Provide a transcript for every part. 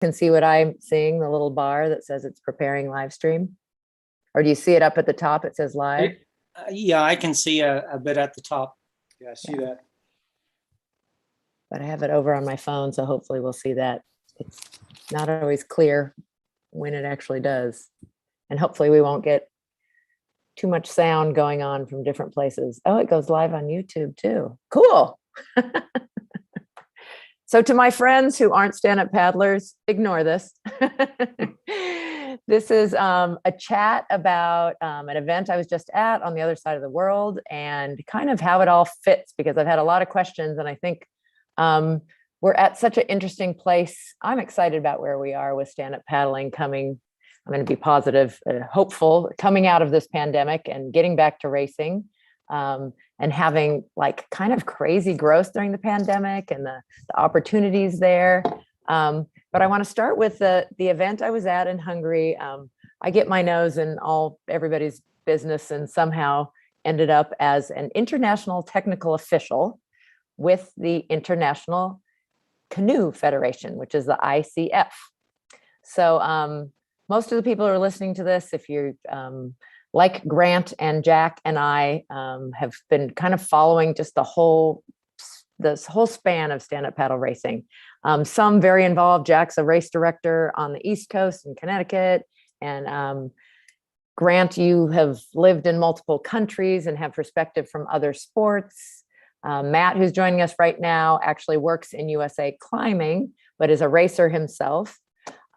can see what I'm seeing, the little bar that says it's preparing live stream? Or do you see it up at the top? It says live. Yeah, I can see a bit at the top. Yeah, I see that. But I have it over on my phone, so hopefully we'll see that. It's not always clear when it actually does. And hopefully we won't get too much sound going on from different places. Oh, it goes live on YouTube too. Cool. So to my friends who aren't stand-up paddlers, ignore this. This is a chat about an event I was just at on the other side of the world, and kind of how it all fits, because I've had a lot of questions, and I think we're at such an interesting place. I'm excited about where we are with stand-up paddling coming. I'm going to be positive, hopeful, coming out of this pandemic and getting back to racing. And having like kind of crazy growth during the pandemic and the opportunities there. But I want to start with the event I was at in Hungary. I get my nose in everybody's business and somehow ended up as an international technical official with the International Canoe Federation, which is the ICF. So most of the people who are listening to this, if you're like Grant and Jack and I have been kind of following just this whole span of stand-up paddle racing. Some very involved. Jack's a race director on the East Coast in Connecticut. And Grant, you have lived in multiple countries and have perspective from other sports. Matt, who's joining us right now, actually works in USA Climbing, but is a racer himself.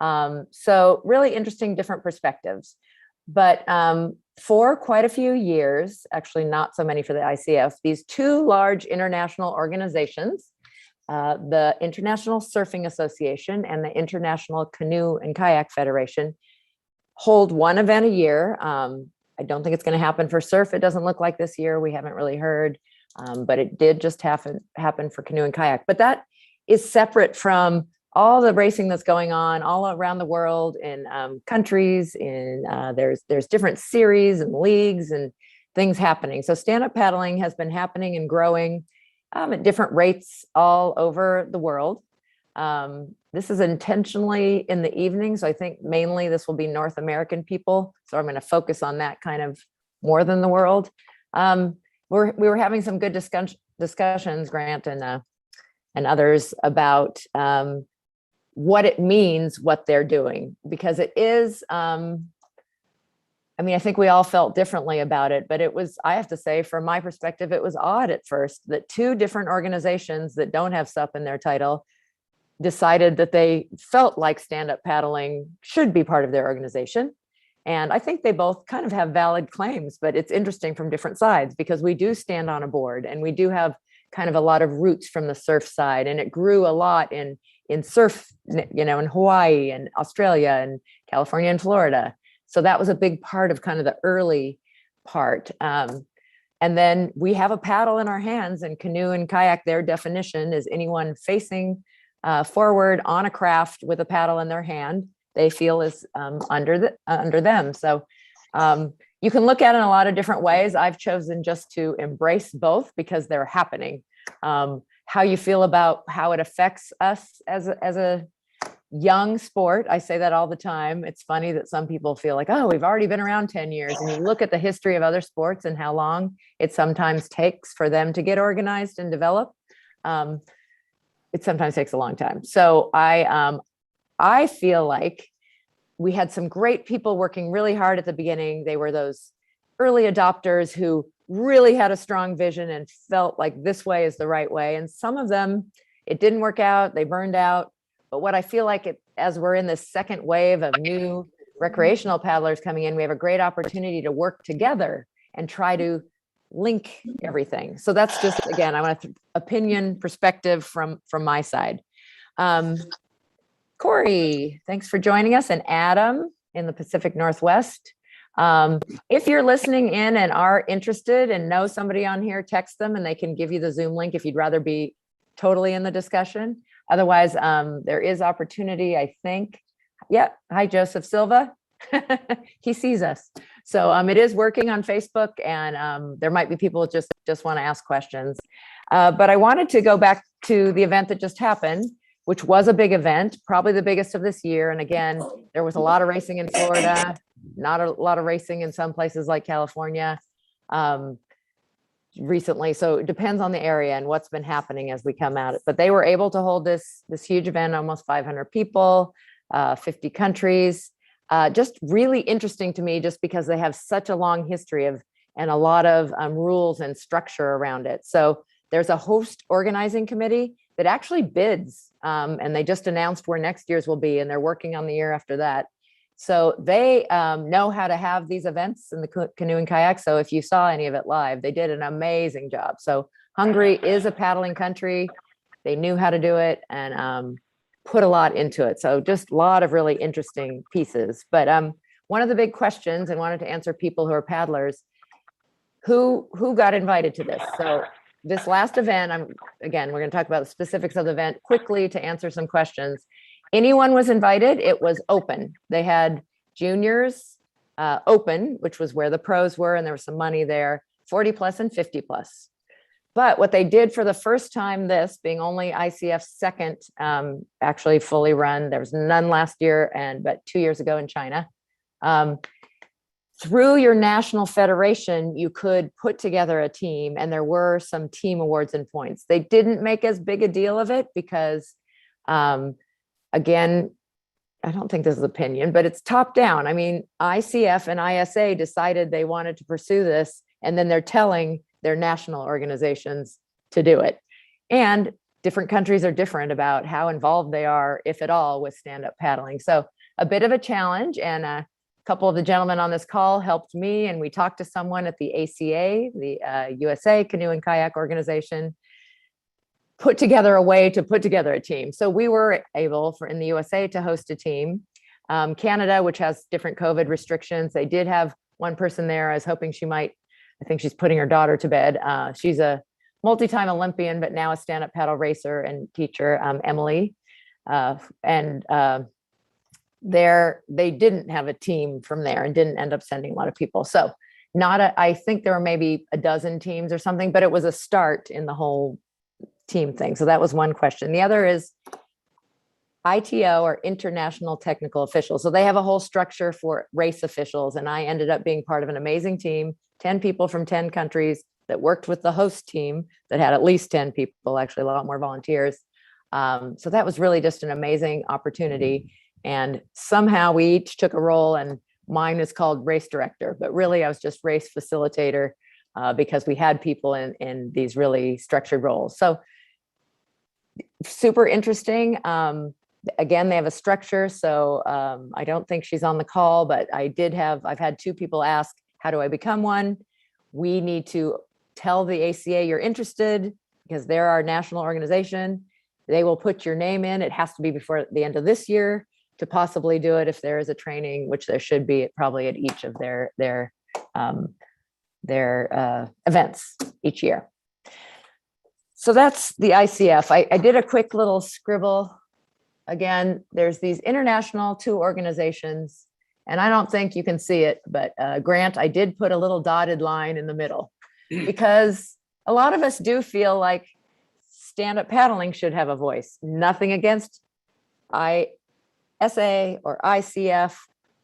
So really interesting, different perspectives. But for quite a few years, actually not so many for the ICF, these two large international organizations, the International Surfing Association and the International Canoe and Kayak Federation, hold one event a year. I don't think it's going to happen for surf. It doesn't look like this year. We haven't really heard, but it did just happen for canoe and kayak. But that is separate from all the racing that's going on all around the world in countries. There's different series and leagues and things happening. So stand-up paddling has been happening and growing at different rates all over the world. This is intentionally in the evening, so I think mainly this will be North American people. So I'm going to focus on that kind of more than the world. We were having some good discussions, Grant and others, about what it means, what they're doing, because it is, I think we all felt differently about it, but it was, I have to say, from my perspective, it was odd at first that two different organizations that don't have SUP in their title decided that they felt like stand-up paddling should be part of their organization. And I think they both kind of have valid claims, but it's interesting from different sides, because we do stand on a board and we do have kind of a lot of roots from the surf side, and it grew a lot in surf, in Hawaii and Australia and California and Florida. So that was a big part of kind of the early part. And then we have a paddle in our hands, and canoe and kayak, their definition is anyone facing forward on a craft with a paddle in their hand, they feel is under them. So you can look at it in a lot of different ways. I've chosen just to embrace both because they're happening. How you feel about how it affects us as a young sport. I say that all the time. It's funny that some people feel like, oh, we've already been around 10 years. And you look at the history of other sports and how long it sometimes takes for them to get organized and develop. It sometimes takes a long time. So I feel like we had some great people working really hard at the beginning. They were those early adopters who really had a strong vision and felt like this way is the right way. And some of them, it didn't work out, they burned out. But what I feel like as we're in this second wave of new recreational paddlers coming in, we have a great opportunity to work together and try to link everything. So that's just, again, I want to opinion perspective from my side. Corey, thanks for joining us, and Adam in the Pacific Northwest. If you're listening in and are interested and know somebody on here, text them and they can give you the Zoom link if you'd rather be totally in the discussion. Otherwise, there is opportunity, I think. Yeah. Hi, Joseph Silva. He sees us. So it is working on Facebook, and there might be people just want to ask questions. But I wanted to go back to the event that just happened. which was a big event, probably the biggest of this year. And again, there was a lot of racing in Florida, not a lot of racing in some places like California recently. So it depends on the area and what's been happening as we come out. But they were able to hold this huge event, almost 500 people, 50 countries. Just really interesting to me, just because they have such a long history of and a lot of rules and structure around it. So there's a host organizing committee that actually bids, and they just announced where next year's will be, and they're working on the year after that. So they know how to have these events in the canoe and kayak. So if you saw any of it live, they did an amazing job. So Hungary is a paddling country. They knew how to do it and put a lot into it. So just a lot of really interesting pieces. But one of the big questions, and wanted to answer people who are paddlers, who got invited to this? So this last event, we're going to talk about the specifics of the event quickly to answer some questions. Anyone was invited. It was open. They had juniors open, which was where the pros were, and there was some money there, 40 plus and 50 plus. But what they did for the first time, this being only ICF's second actually fully run, there was none last year, but 2 years ago in China. Through your national federation, you could put together a team, and there were some team awards and points. They didn't make as big a deal of it because, again, I don't think this is opinion, but it's top down. I mean, ICF and ISA decided they wanted to pursue this, and then they're telling their national organizations to do it. And different countries are different about how involved they are, if at all, with stand-up paddling. So a bit of a challenge, and a couple of the gentlemen on this call helped me, and we talked to someone at the ACA, the USA Canoe and Kayak Organization, put together a way to put together a team. So we were able in the USA to host a team. Canada, which has different COVID restrictions, they did have one person there. I was hoping I think she's putting her daughter to bed. She's a multi-time Olympian, but now a stand-up paddle racer and teacher, Emily. They didn't have a team from there and didn't end up sending a lot of people. So I think there were maybe a dozen teams or something, but it was a start in the whole team thing. So that was one question. The other is ITO, or International Technical Officials. So they have a whole structure for race officials. And I ended up being part of an amazing team, 10 people from 10 countries that worked with the host team that had at least 10 people, actually a lot more volunteers. So that was really just an amazing opportunity. And somehow we each took a role, and mine is called race director, but really I was just race facilitator because we had people in these really structured roles. So super interesting. Again, they have a structure. So I don't think she's on the call, but I've had two people ask, how do I become one? We need to tell the ACA you're interested, because they're our national organization. They will put your name in. It has to be before the end of this year to possibly do it if there is a training, which there should be probably at each of their events each year. So that's the ICF. I did a quick little scribble. Again, there's these international two organizations, and I don't think you can see it, but Grant, I did put a little dotted line in the middle because a lot of us do feel like stand-up paddling should have a voice. Nothing against ISA or ICF,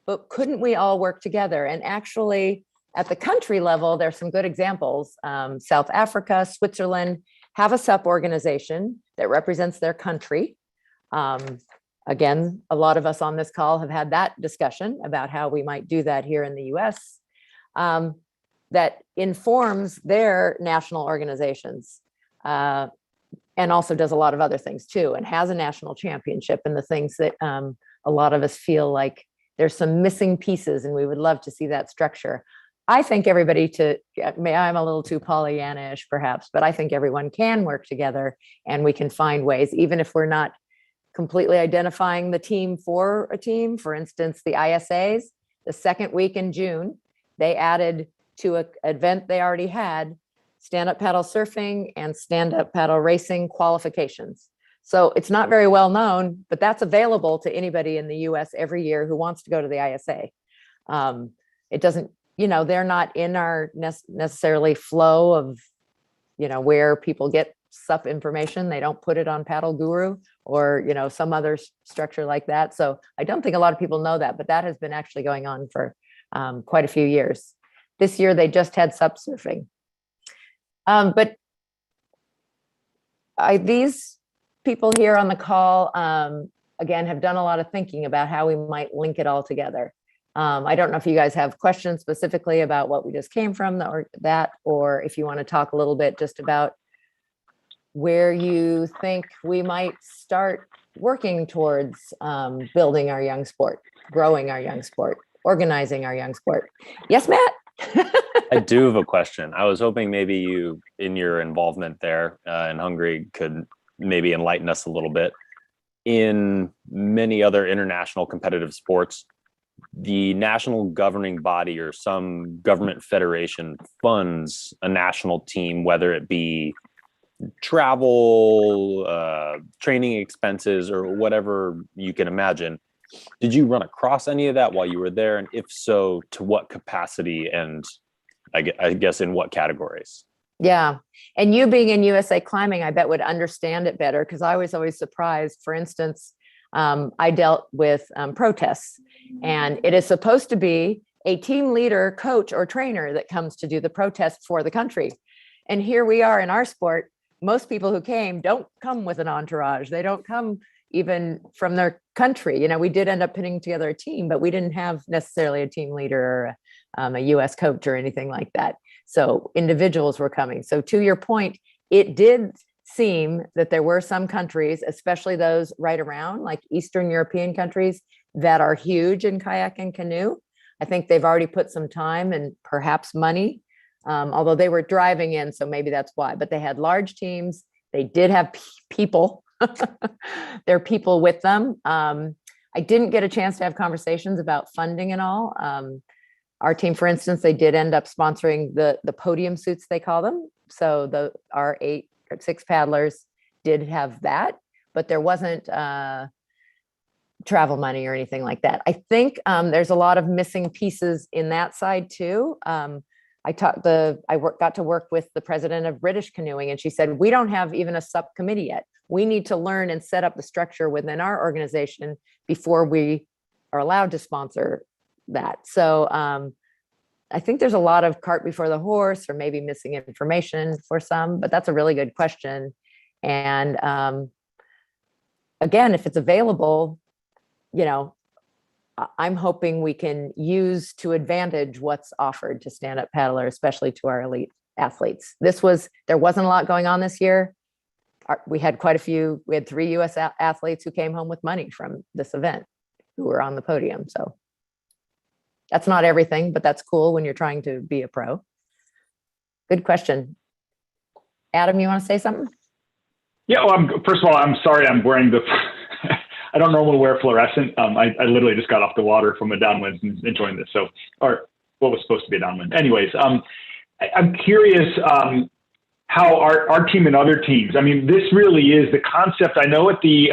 but couldn't we all work together? And actually, at the country level, there's some good examples. South Africa, Switzerland have a SUP organization that represents their country. Again, a lot of us on this call have had that discussion about how we might do that here in the US. That informs their national organizations. And also does a lot of other things too, and has a national championship, and the things that a lot of us feel like there's some missing pieces, and we would love to see that structure. I think I'm a little too Pollyanna-ish perhaps, but I think everyone can work together, and we can find ways, even if we're not completely identifying the team for a team. For instance, the ISAs, the second week in June, they added to an event they already had, stand-up paddle surfing and stand-up paddle racing qualifications. So it's not very well known, but that's available to anybody in the US every year who wants to go to the ISA. It doesn't, they're not in our necessarily flow of, where people get SUP information. They don't put it on Paddle Guru or, some other structure like that. So I don't think a lot of people know that, but that has been actually going on for quite a few years. This year, they just had SUP surfing. But these people here on the call, again, have done a lot of thinking about how we might link it all together. I don't know if you guys have questions specifically about what we just came from or if you want to talk a little bit just about where you think we might start working towards building our young sport, growing our young sport, organizing our young sport. Yes, Matt? I do have a question. I was hoping maybe you, in your involvement there in Hungary, could maybe enlighten us a little bit. In many other international competitive sports, the national governing body or some government federation funds a national team, whether it be travel, training expenses, or whatever you can imagine. Did you run across any of that while you were there? And if so, to what capacity and I guess in what categories? Yeah. And you being in USA Climbing, I bet would understand it better because I was always surprised. For instance, I dealt with protests, and it is supposed to be a team leader, coach, or trainer that comes to do the protest for the country. And here we are in our sport. Most people who came don't come with an entourage. They don't come even from their country. We did end up putting together a team, but we didn't have necessarily a team leader or a US coach or anything like that. So individuals were coming. So to your point, it did seem that there were some countries, especially those right around, like Eastern European countries, that are huge in kayak and canoe. I think they've already put some time and perhaps money, although they were driving in, so maybe that's why. But they had large teams. They did have people. There are people with them. I didn't get a chance to have conversations about funding and all. Our team, for instance, they did end up sponsoring the podium suits, they call them. So our 8 or 6 paddlers did have that, but there wasn't travel money or anything like that. I think there's a lot of missing pieces in that side too. I got to work with the president of British Canoeing, and she said, we don't have even a subcommittee yet. We need to learn and set up the structure within our organization before we are allowed to sponsor that. So I think there's a lot of cart before the horse, or maybe missing information for some, but that's a really good question. And again, if it's available, I'm hoping we can use to advantage what's offered to stand-up paddlers, especially to our elite athletes. There wasn't a lot going on this year. We had 3 US athletes who came home with money from this event who were on the podium. So that's not everything, but that's cool when you're trying to be a pro. Good question. Adam, you want to say something? Yeah, well, first of all, I'm sorry I'm wearing the, I don't normally wear fluorescent. I literally just got off the water from a downwind and enjoying this. So, or what was supposed to be a downwind. Anyways, I'm curious how our team and other teams, I mean, this really is the concept. I know at the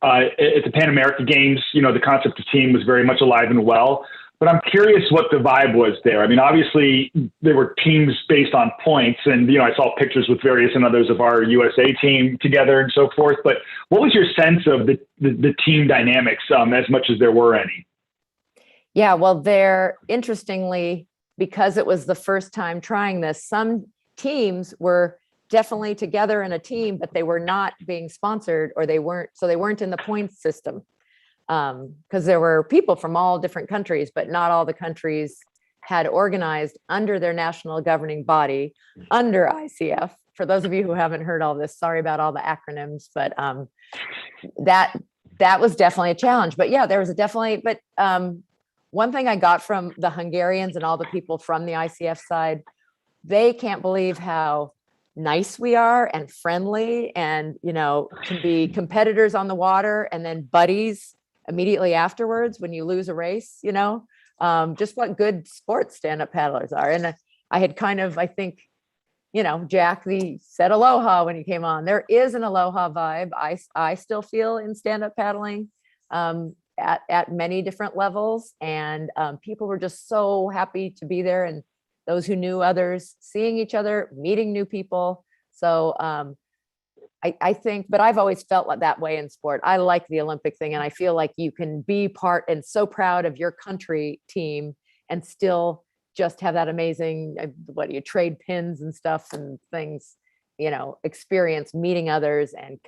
Pan American Games, the concept of team was very much alive and well. But I'm curious what the vibe was there. I mean, obviously, there were teams based on points, and I saw pictures with various and others of our USA team together and so forth. But what was your sense of the team dynamics, as much as there were any? Yeah, well, interestingly, because it was the first time trying this, some teams were definitely together in a team, but they were not being sponsored, or they weren't in the points system. Because there were people from all different countries, but not all the countries had organized under their national governing body, under ICF. For those of you who haven't heard all this, sorry about all the acronyms, but that was definitely a challenge. But yeah, there was one thing I got from the Hungarians and all the people from the ICF side, they can't believe how nice we are and friendly, and can be competitors on the water and then buddies immediately afterwards when you lose a race, just what good sports stand-up paddlers are. And I had I think, Jack said aloha when he came on. There is an aloha vibe. I still feel in stand-up paddling at many different levels. And people were just so happy to be there. And those who knew others, seeing each other, meeting new people. So I think, but I've always felt like that way in sport. I like the Olympic thing, and I feel like you can be part and so proud of your country team and still just have that amazing, what do you trade pins and stuff and things, experience meeting others and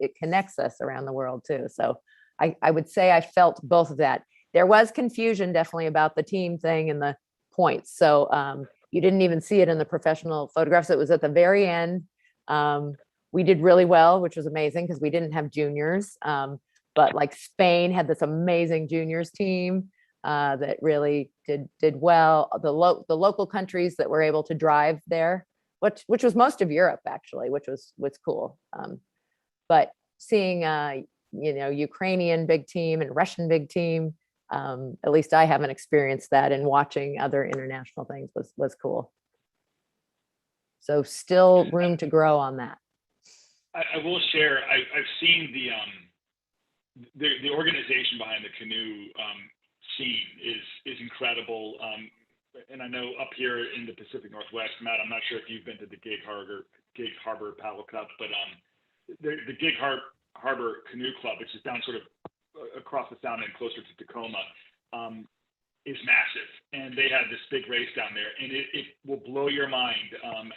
it connects us around the world too. So I would say I felt both of that. There was confusion definitely about the team thing and the points. So you didn't even see it in the professional photographs. It was at the very end. We did really well, which was amazing because we didn't have juniors. But like Spain had this amazing juniors team that really did well. The local countries that were able to drive there, which was most of Europe actually, which was cool. But seeing Ukrainian big team and Russian big team, at least I haven't experienced that, and watching other international things was cool. So still room to grow on that. I will share. I've seen the organization behind the canoe scene is incredible. And I know up here in the Pacific Northwest, Matt, I'm not sure if you've been to the Gig Harbor Paddle Cup, but the Gig Harbor Canoe Club, which is down sort of across the sound and closer to Tacoma, is massive. And they had this big race down there, and it will blow your mind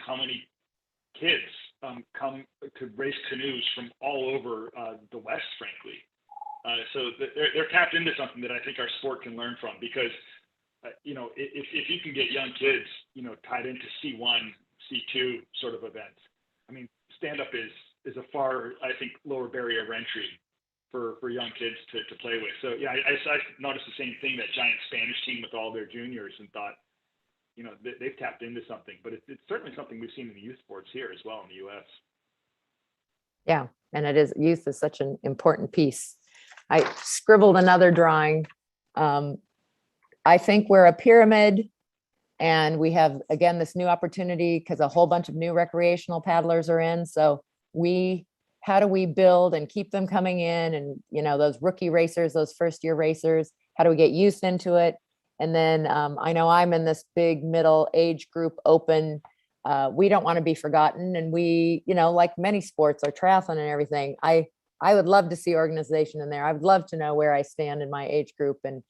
how many kids come to race canoes from all over the West, frankly. So they're tapped into something that I think our sport can learn from, because if you can get young kids tied into C1, C2 sort of events, I mean, stand-up is a far, I think, lower barrier of entry for young kids to play with. So yeah, I noticed the same thing, that giant Spanish team with all their juniors, and thought, they've tapped into something. But it's certainly something we've seen in the youth sports here as well in the U.S. Yeah, and youth is such an important piece. I scribbled another drawing. I think we're a pyramid, and we have, again, this new opportunity because a whole bunch of new recreational paddlers are in. So how do we build and keep them coming in? And, those rookie racers, those first year racers, how do we get youth into it? And then I know I'm in this big middle age group open. We don't want to be forgotten. And we, like many sports or triathlon and everything, I would love to see organization in there. I would love to know where I stand in my age group. And,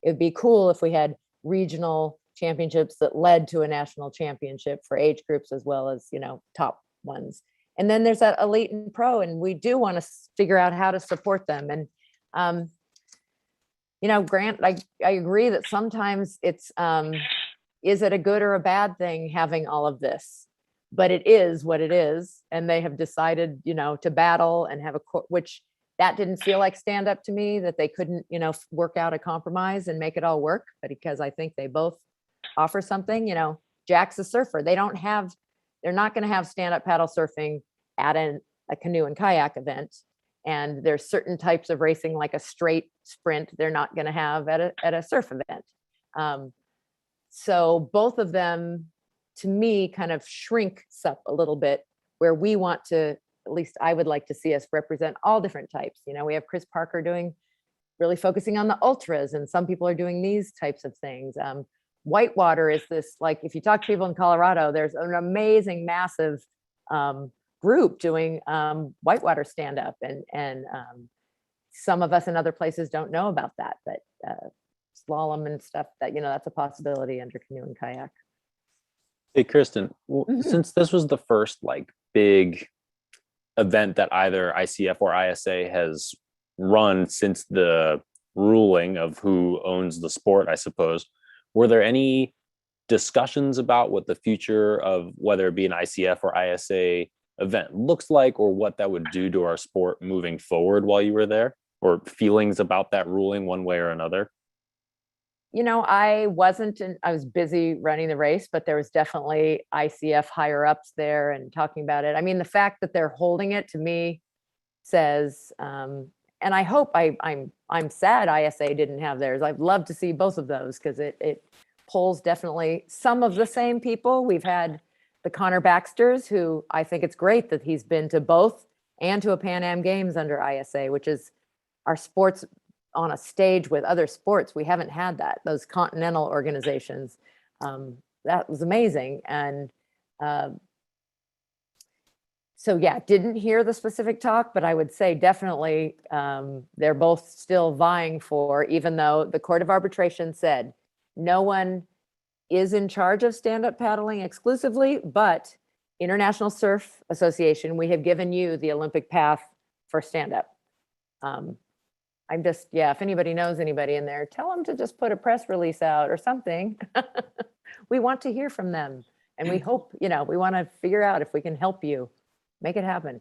it'd be cool if we had regional championships that led to a national championship for age groups as well as, top ones. And then there's that elite and pro, and we do want to figure out how to support them. And, Grant, I agree that sometimes it's, is it a good or a bad thing having all of this? But it is what it is. And they have decided, to battle and have which that didn't feel like stand up to me, that they couldn't, work out a compromise and make it all work. But because I think they both offer something, Jack's a surfer. They're not going to have stand up paddle surfing at a canoe and kayak event. And there's certain types of racing, like a straight sprint, they're not going to have at a surf event. So both of them, to me, kind of shrink SUP a little bit, where we want to, at least I would like to see us represent all different types. We have Chris Parker really focusing on the ultras, and some people are doing these types of things. Whitewater is this, like, if you talk to people in Colorado, there's an amazing, massive group doing whitewater stand up, and some of us in other places don't know about that, but slalom and stuff, that that's a possibility under canoe and kayak. Hey, Kristen, since this was the first big event that either ICF or ISA has run since the ruling of who owns the sport, I suppose, were there any discussions about what the future of whether it be an ICF or ISA event looks like, or what that would do to our sport moving forward while you were there, or feelings about that ruling one way or another? I was busy running the race, but there was definitely ICF higher ups there and talking about it. I mean, the fact that they're holding it, to me, says, and I hope I'm sad ISA didn't have theirs. I'd love to see both of those, because it pulls definitely some of the same people. We've had the Connor Baxters, who I think it's great that he's been to both and to a Pan Am Games under ISA, which is our sports on a stage with other sports. We haven't had that, those continental organizations. That was amazing. And So yeah, didn't hear the specific talk, but I would say definitely they're both still vying for, even though the Court of Arbitration said no one is in charge of stand-up paddling exclusively, but International Surf Association, we have given you the Olympic path for stand-up. I'm just, yeah, if anybody knows anybody in there, tell them to just put a press release out or something. We want to hear from them. And we hope, we want to figure out if we can help you make it happen.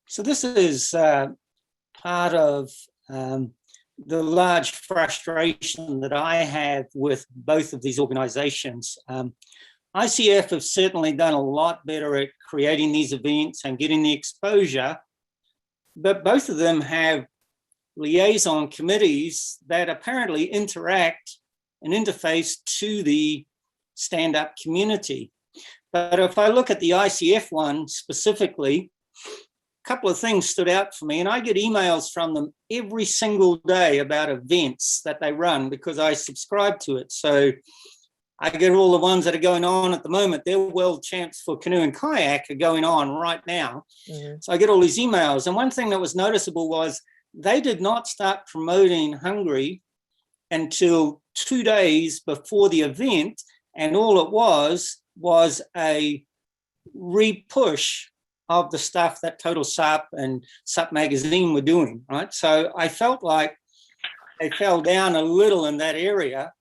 So this is part of the large frustration that I have with both of these organizations. ICF have certainly done a lot better at creating these events and getting the exposure, but both of them have liaison committees that apparently interact and interface to the stand-up community. But if I look at the ICF one specifically, a couple of things stood out for me, and I get emails from them every single day about events that they run because I subscribe to it. So I get all the ones that are going on at the moment. Their world champs for canoe and kayak are going on right now. Mm-hmm. So I get all these emails. And one thing that was noticeable was they did not start promoting Hungary until 2 days before the event. And all it was a re-push of the stuff that Total Sup and Sup Magazine were doing, right? So I felt like they fell down a little in that area.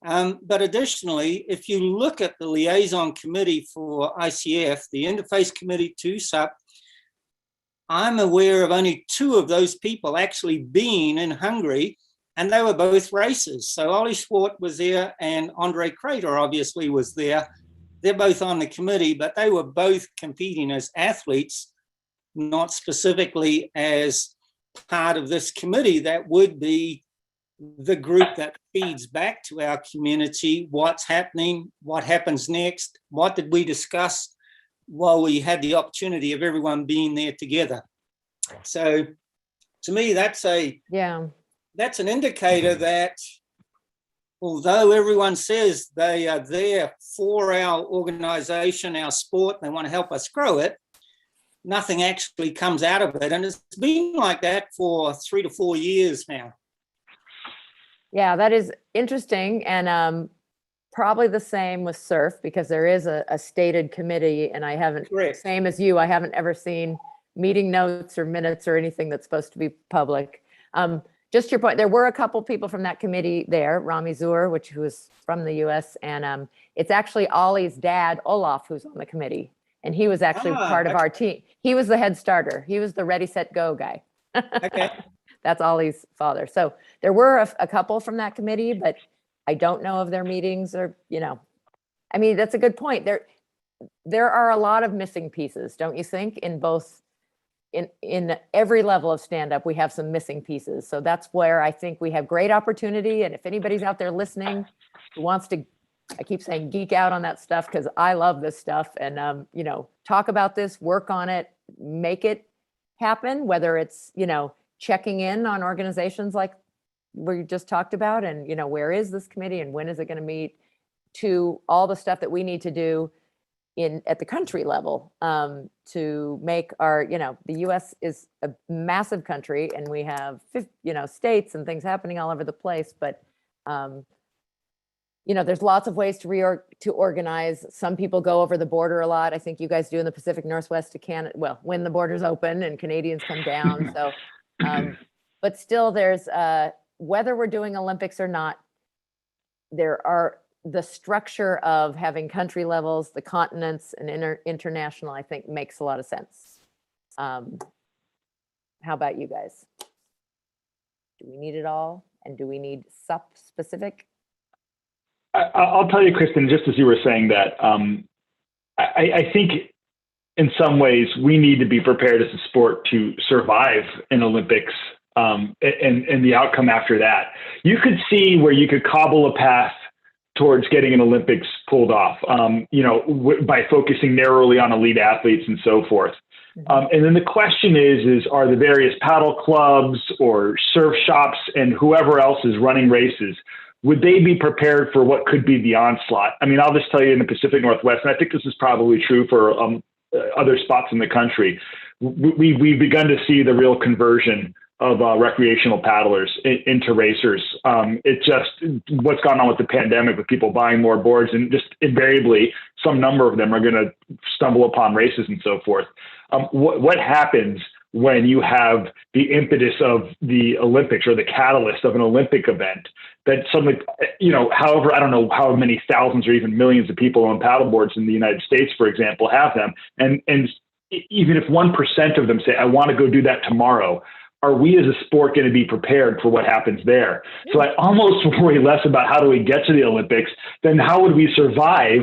But additionally, if you look at the liaison committee for ICF, the interface committee to SUP, I'm aware of only 2 of those people actually being in Hungary, and they were both racers. So Ollie Swart was there and Andre Crater obviously was there. They're both on the committee, but they were both competing as athletes, not specifically as part of this committee that would be the group that feeds back to our community what's happening, what happens next, what did we discuss while we had the opportunity of everyone being there together. So to me, that's an indicator that although everyone says they are there for our organization, our sport, they want to help us grow it, nothing actually comes out of it. And it's been like that for 3 to 4 years now. Yeah, that is interesting. And probably the same with surf, because there is a stated committee, and I haven't, same as you, I haven't ever seen meeting notes or minutes or anything that's supposed to be public. Just your point, there were a couple people from that committee there, Rami Zur, who is from the US, and it's actually Ollie's dad, Olaf, who's on the committee. And he was actually part of our team. He was the head starter. He was the ready, set, go guy. Okay. That's Ollie's father. So there were a couple from that committee, but I don't know of their meetings or, I mean, that's a good point. There are a lot of missing pieces, don't you think, in both, in every level of stand-up, we have some missing pieces. So that's where I think we have great opportunity. And if anybody's out there listening who wants to, I keep saying geek out on that stuff because I love this stuff, and, talk about this, work on it, make it happen, whether it's, checking in on organizations like we just talked about, and, where is this committee and when is it going to meet, to all the stuff that we need to do at the country level to make our, the US is a massive country, and we have, states and things happening all over the place, but there's lots of ways to organize. Some people go over the border a lot. I think you guys do in the Pacific Northwest to Canada, well, when the borders open and Canadians come down. So, but still there's, whether we're doing Olympics or not, there are the structure of having country levels, the continents, and international, I think makes a lot of sense. How about you guys? Do we need it all? And do we need SUP specific? I'll tell you, Kristen, just as you were saying that, I think in some ways we need to be prepared as a sport to survive in Olympics and the outcome after that. You could see where you could cobble a path towards getting an Olympics pulled off, by focusing narrowly on elite athletes and so forth. And then the question is are the various paddle clubs or surf shops and whoever else is running races, would they be prepared for what could be the onslaught? I mean, I'll just tell you in the Pacific Northwest, and I think this is probably true for other spots in the country, we've begun to see the real conversion of recreational paddlers into racers. It just, what's gone on with the pandemic, with people buying more boards, and just invariably some number of them are going to stumble upon races and so forth. What happens when you have the impetus of the Olympics, or the catalyst of an Olympic event, that suddenly, however, I don't know how many thousands or even millions of people on paddleboards in the United States, for example, have them. And even if 1% of them say, I want to go do that tomorrow, are we as a sport going to be prepared for what happens there? So I almost worry less about how do we get to the Olympics than how would we survive.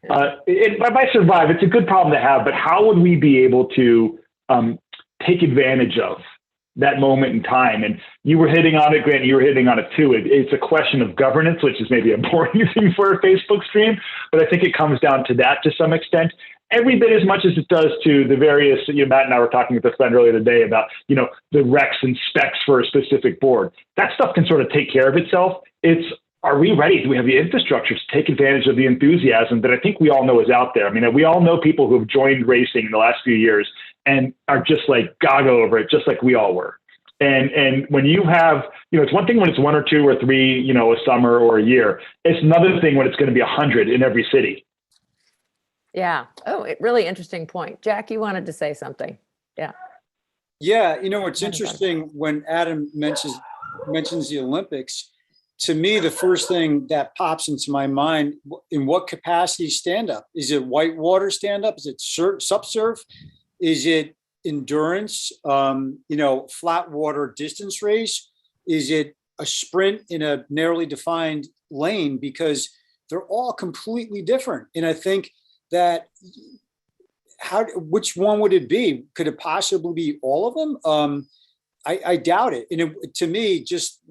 By survive, it's a good problem to have, but how would we be able to take advantage of that moment in time? And you were hitting on it, Grant, you were hitting on it too. It's a question of governance, which is maybe a boring thing for a Facebook stream, but I think it comes down to that to some extent. Every bit as much as it does to the various, Matt and I were talking with a friend earlier today about, the recs and specs for a specific board. That stuff can sort of take care of itself. Are we ready? Do we have the infrastructure to take advantage of the enthusiasm that I think we all know is out there? I mean, we all know people who have joined racing in the last few years and are just like gaga over it, just like we all were. And when you have, it's one thing when it's 1 or 2 or 3, a summer or a year. It's another thing when it's going to be 100 in every city. Yeah. Oh, really interesting point. Jack, you wanted to say something. Yeah. Yeah. It's interesting when Adam mentions the Olympics. To me, the first thing that pops into my mind, in what capacity stand up? Is it whitewater stand up? Is it subsurf? Is it endurance? Flat water distance race? Is it a sprint in a narrowly defined lane? Because they're all completely different. And I think that which one would it be? Could it possibly be all of them? I doubt it. And to me, just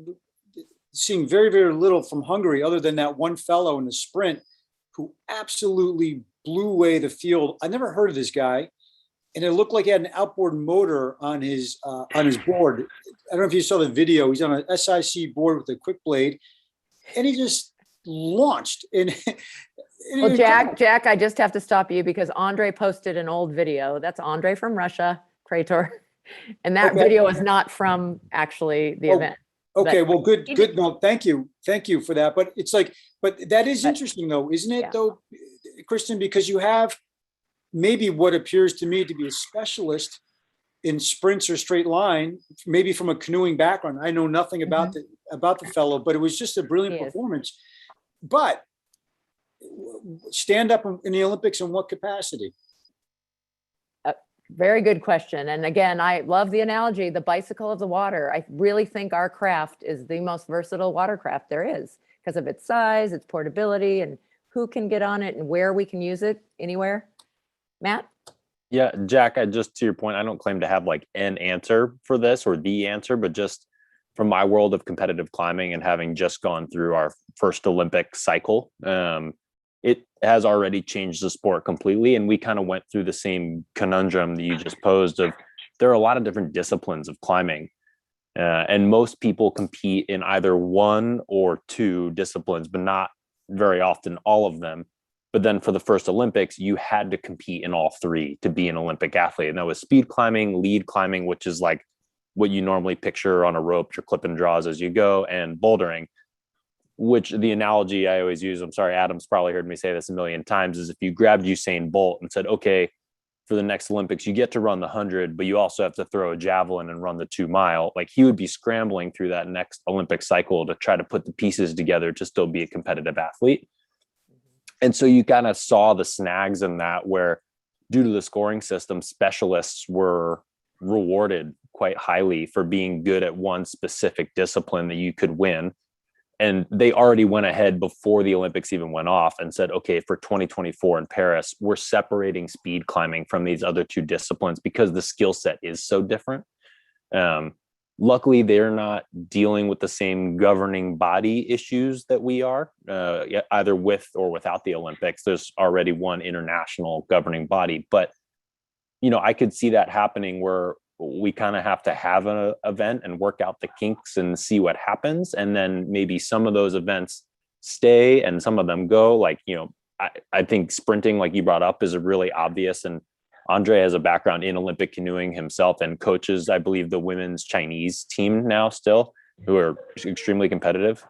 seeing very, very little from Hungary, other than that one fellow in the sprint who absolutely blew away the field. I never heard of this guy, and it looked like he had an outboard motor on his board. I don't know if you saw the video. He's on a SIC board with a quick blade, and he just launched. Well, Jack, I just have to stop you because Andre posted an old video. That's Andre from Russia, Krator. And that video is not from actually the event. Okay, well, good. No, thank you for that. But it's like, that is interesting though, isn't it though, Kristen? Because you have maybe what appears to me to be a specialist in sprints or straight line, maybe from a canoeing background. I know nothing about the fellow, but it was just a brilliant performance. But stand up in the Olympics in what capacity? Very good question. And again, I love the analogy, the bicycle of the water. I really think our craft is the most versatile watercraft there is because of its size, its portability, and who can get on it and where we can use it anywhere. Matt? Yeah, Jack, just to your point, I don't claim to have like an answer for this or the answer, but just from my world of competitive climbing and having just gone through our first Olympic cycle, it has already changed the sport completely. And we kind of went through the same conundrum that you just posed of there are a lot of different disciplines of climbing. And most people compete in either 1 or 2 disciplines, but not very often all of them. But then for the first Olympics, you had to compete in all 3 to be an Olympic athlete. And that was speed climbing, lead climbing, which is like what you normally picture on a rope, your clip and draws as you go, and bouldering. Which the analogy I always use, I'm sorry, Adam's probably heard me say this a million times, is if you grabbed Usain Bolt and said, okay, for the next Olympics, you get to run the 100, but you also have to throw a javelin and run the 2 mile. Like he would be scrambling through that next Olympic cycle to try to put the pieces together to still be a competitive athlete. And so you kind of saw the snags in that where due to the scoring system, specialists were rewarded quite highly for being good at one specific discipline that you could win. And they already went ahead before the Olympics even went off and said, okay, for 2024 in Paris, we're separating speed climbing from these other 2 disciplines because the skill set is so different. Luckily, they're not dealing with the same governing body issues that we are, either with or without the Olympics. There's already one international governing body. But, I could see that happening where we kind of have to have an event and work out the kinks and see what happens. And then maybe some of those events stay and some of them go. Like, I think sprinting, like you brought up, is a really obvious and Andre has a background in Olympic canoeing himself and coaches, I believe, the women's Chinese team now still, who are extremely competitive.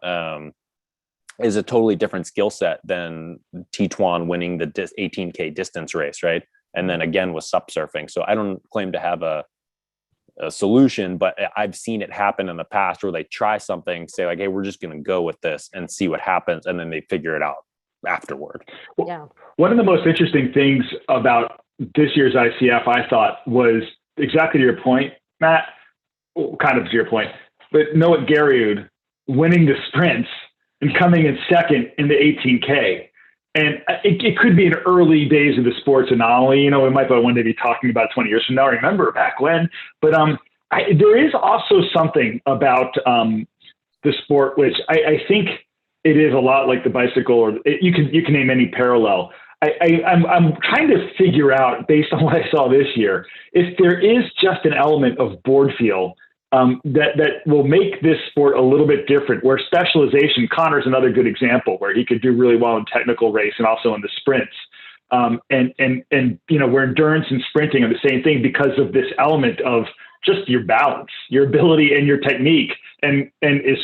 Is a totally different skill set than Tituan winning the 18K distance race, right? And then again with sup surfing. So I don't claim to have a solution, but I've seen it happen in the past where they try something, say like, hey, we're just going to go with this and see what happens. And then they figure it out afterward. Yeah. One of the most interesting things about this year's ICF, I thought, was exactly to your point, Matt, kind of to your point, but Noah Gariud winning the sprints and coming in second in the 18K. And it could be in early days of the sport's anomaly. You know, we might one day be talking about 20 years from now. I remember back when. But there is also something about the sport, which I think it is a lot like the bicycle, or you can name any parallel. I'm trying to figure out, based on what I saw this year, if there is just an element of board feel that will make this sport a little bit different, where specialization, Connor's another good example, where he could do really well in technical race and also in the sprints. And you know, where endurance and sprinting are the same thing because of this element of just your balance, your ability and your technique. And is,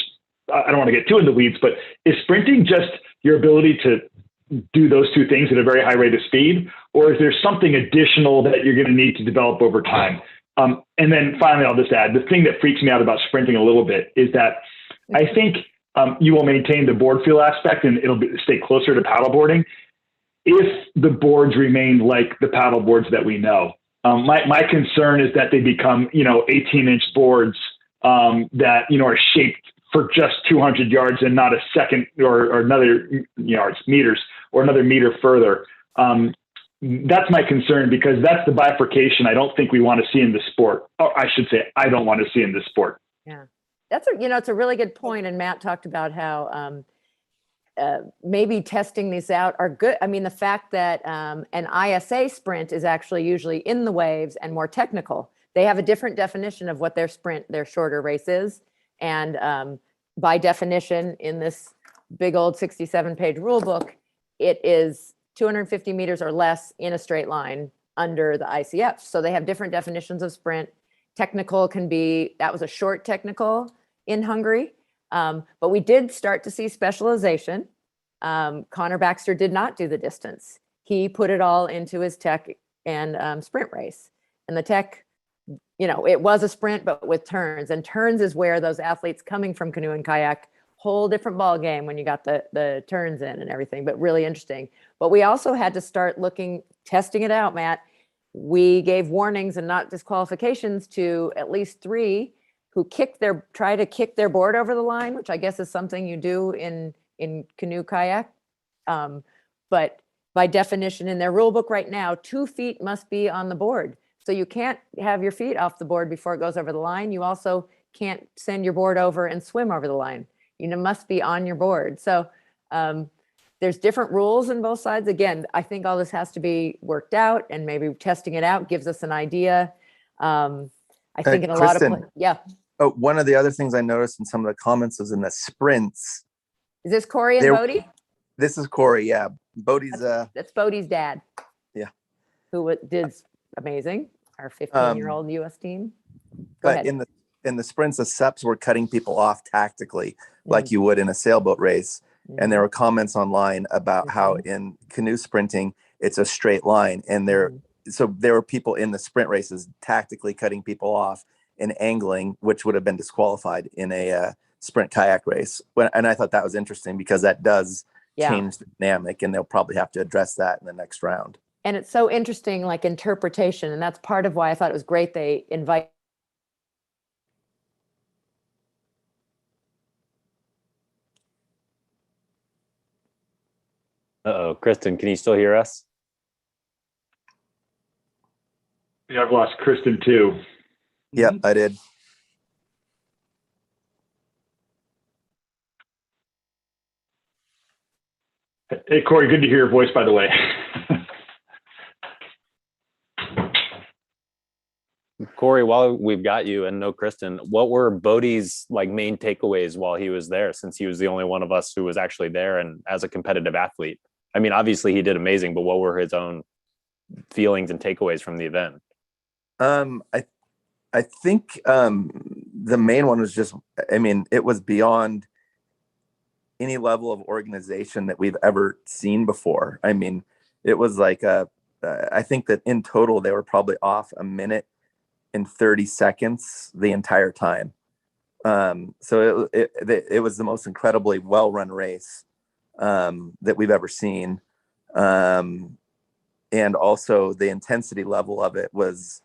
I don't want to get too in the weeds, but is sprinting just your ability to do those two things at a very high rate of speed? Or is there something additional that you're going to need to develop over time? And then finally, I'll just add, the thing that freaks me out about sprinting a little bit is that I think you will maintain the board feel aspect and stay closer to paddleboarding if the boards remain like the paddle boards that we know. My concern is that they become, 18-inch boards that, are shaped for just 200 yards and not a second or another meters or another meter further. That's my concern, because that's the bifurcation I don't think we want to see in the sport. Or I should say, I don't want to see in the sport. Yeah, that's it's a really good point. And Matt talked about how maybe testing these out are good. I mean, the fact that an ISA sprint is actually usually in the waves and more technical. They have a different definition of what their shorter race is. And by definition, in this big old 67-page rule book, it is 250 meters or less in a straight line under the ICF. So they have different definitions of sprint. Technical that was a short technical in Hungary. But we did start to see specialization. Connor Baxter did not do the distance. He put it all into his tech and sprint race. And the tech, it was a sprint, but with turns. And turns is where those athletes coming from canoe and kayak, whole different ball game when you got the turns in and everything, but really interesting. But we also had to start testing it out, Matt. We gave warnings and not disqualifications to at least 3 who try to kick their board over the line, which I guess is something you do in canoe kayak. But by definition in their rule book right now, 2 feet must be on the board. So you can't have your feet off the board before it goes over the line. You also can't send your board over and swim over the line. Must be on your board. So there's different rules in both sides. Again, I think all this has to be worked out, and maybe testing it out gives us an idea. I think in a lot of yeah. Oh, one of the other things I noticed in some of the comments was in the sprints. Is this Corey and Bodie? This is Corey. Yeah, Bodie's. That's Bodie's dad. Yeah, who did amazing. Our 15-year-old U.S. team. Go ahead. In the sprints, the SEPs were cutting people off tactically, like you would in a sailboat race. And there were comments online about how in canoe sprinting, it's a straight line. And so there were people in the sprint races tactically cutting people off and angling, which would have been disqualified in a sprint kayak race. And I thought that was interesting, because that does change the dynamic, and they'll probably have to address that in the next round. And it's so interesting, like interpretation. And that's part of why I thought it was great they invite. Uh-oh, Kristen, can you still hear us? Yeah, I've lost Kristen too. Yep, I did. Hey, Corey, good to hear your voice, by the way. Corey, while we've got you and no Kristen, what were Bodie's main takeaways while he was there, since he was the only one of us who was actually there and as a competitive athlete? I mean, obviously he did amazing, but what were his own feelings and takeaways from the event? I think the main one was just, I mean, it was beyond any level of organization that we've ever seen before. I mean, it was like I think that in total they were probably off a minute and 30 seconds the entire time. So it was the most incredibly well-run race that we've ever seen. And also the intensity level of it was